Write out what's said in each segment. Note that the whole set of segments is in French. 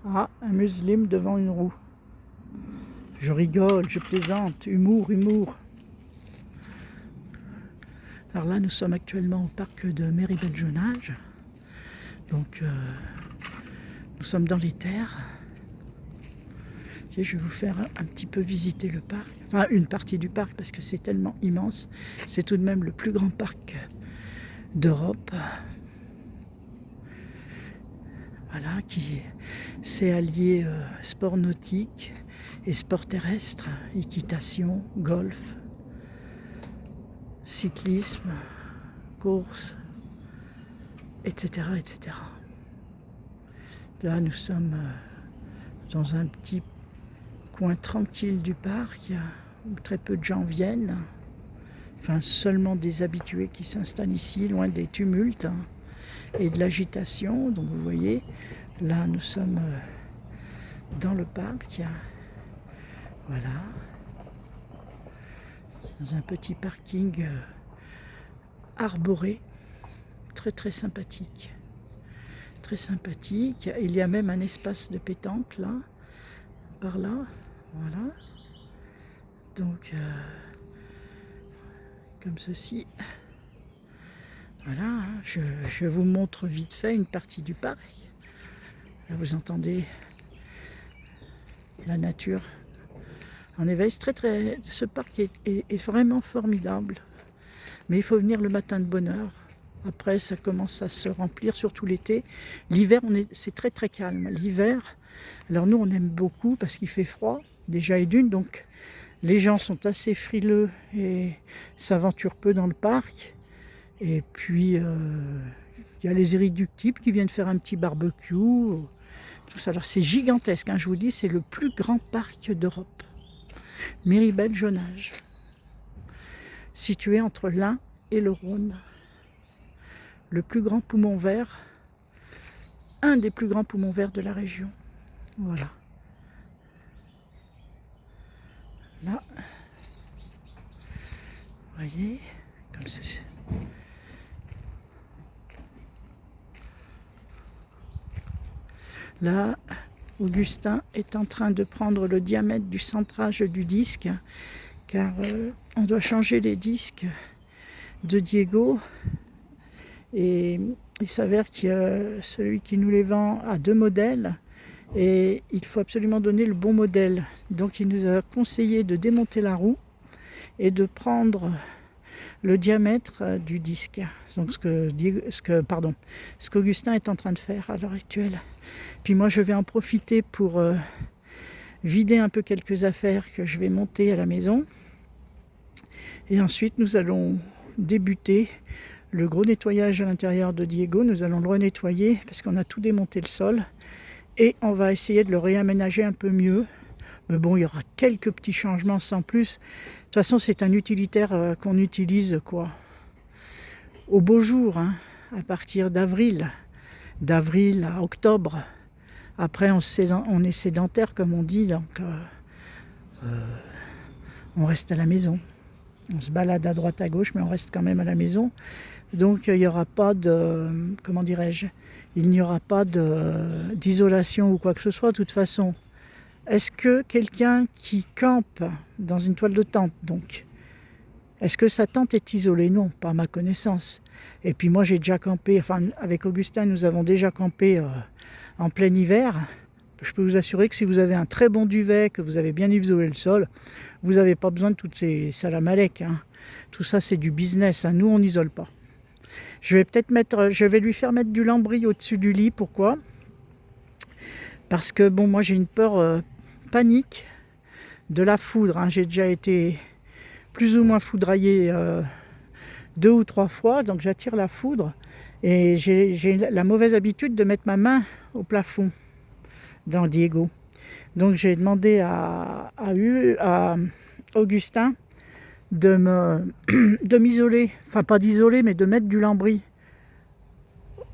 Ah, un musulman devant une roue. Je rigole, je plaisante, humour, humour. Alors là, nous sommes actuellement au parc de Méribel-Jonage. Donc, nous sommes dans les terres. Et je vais vous faire un petit peu visiter le parc. Enfin, une partie du parc parce que c'est tellement immense. C'est tout de même le plus grand parc d'Europe. Voilà, qui sait allier sport nautique et sport terrestre, équitation, golf, cyclisme, course, etc. etc. Là, nous sommes dans un petit coin tranquille du parc où très peu de gens viennent. Enfin, seulement des habitués qui s'installent ici, loin des tumultes et de l'agitation. Donc vous voyez, là nous sommes dans le parc. Voilà. Dans un petit parking arboré, très très sympathique. Très sympathique. Il y a même un espace de pétanque là, par là. Voilà. Donc, comme ceci. Voilà, hein, je vous montre vite fait une partie du parc. Là, vous entendez la nature en éveil. Ce parc est vraiment formidable. Mais il faut venir le matin de bonne heure. Après, ça commence à se remplir, surtout l'été. L'hiver, c'est très très calme. L'hiver, alors nous, on aime beaucoup parce qu'il fait froid, déjà et d'une. Donc, les gens sont assez frileux et s'aventurent peu dans le parc. Et puis, il y a les irréductibles qui viennent faire un petit barbecue. Tout ça. Alors, c'est gigantesque, hein, je vous dis, c'est le plus grand parc d'Europe. Méribel-Jonage, situé entre l'Ain et le Rhône. Le plus grand poumon vert, un des plus grands poumons verts de la région. Voilà. Là, vous voyez, comme ceci. Là, Augustin est en train de prendre le diamètre du centrage du disque, car on doit changer les disques de Diego. Et il s'avère que celui qui nous les vend a 2 modèles et il faut absolument donner le bon modèle. Donc il nous a conseillé de démonter la roue et de prendre le diamètre du disque. Donc ce qu'Augustin est en train de faire à l'heure actuelle. Puis moi je vais en profiter pour vider un peu quelques affaires que je vais monter à la maison. Et ensuite nous allons débuter le gros nettoyage à l'intérieur de Diego. Nous allons le renettoyer parce qu'on a tout démonté le sol. Et on va essayer de le réaménager un peu mieux. Mais bon, il y aura quelques petits changements sans plus. De toute façon, c'est un utilitaire qu'on utilise quoi au beau jour, hein, à partir d'avril. D'avril à octobre. Après, on est sédentaire, comme on dit. Donc, on reste à la maison. On se balade à droite à gauche, mais on reste quand même à la maison. Donc il n'y aura pas de, comment dirais-je, il n'y aura pas d'isolation ou quoi que ce soit de toute façon. Est-ce que quelqu'un qui campe dans une toile de tente, donc, est-ce que sa tente est isolée? Non, pas à ma connaissance. Et puis moi j'ai déjà campé, enfin avec Augustin nous avons déjà campé en plein hiver. Je peux vous assurer que si vous avez un très bon duvet, que vous avez bien isolé le sol, vous n'avez pas besoin de toutes ces salamalecs, hein. Tout ça c'est du business, hein. Nous on n'isole pas. Je vais lui faire mettre du lambris au-dessus du lit. Pourquoi? Parce que bon, moi j'ai une peur panique de la foudre, hein. J'ai déjà été plus ou moins foudroyé 2 ou 3 fois, donc j'attire la foudre. Et j'ai la mauvaise habitude de mettre ma main au plafond dans Diego. Donc j'ai demandé à Augustin de m'isoler, enfin pas d'isoler, mais de mettre du lambris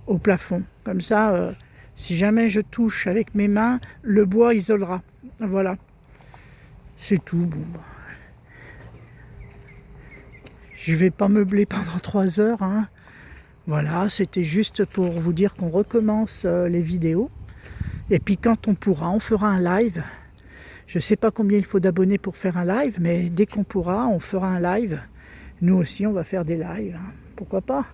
au plafond. Comme ça, si jamais je touche avec mes mains, le bois isolera. Voilà. C'est tout. Bon. Je vais pas meubler pendant 3 heures, hein. Voilà, c'était juste pour vous dire qu'on recommence les vidéos. Et puis quand on pourra, on fera un live. Je ne sais pas combien il faut d'abonnés pour faire un live, mais dès qu'on pourra, on fera un live. Nous aussi, on va faire des lives, hein. Pourquoi pas?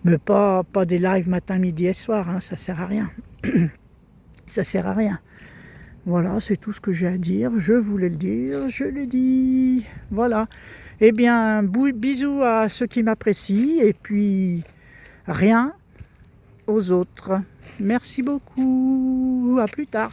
Mais pas des lives matin, midi et soir, hein. Ça sert à rien. Ça sert à rien. Voilà, c'est tout ce que j'ai à dire. Je voulais le dire, je le dis. Voilà. Eh bien, bisous à ceux qui m'apprécient et puis rien aux autres. Merci beaucoup. À plus tard.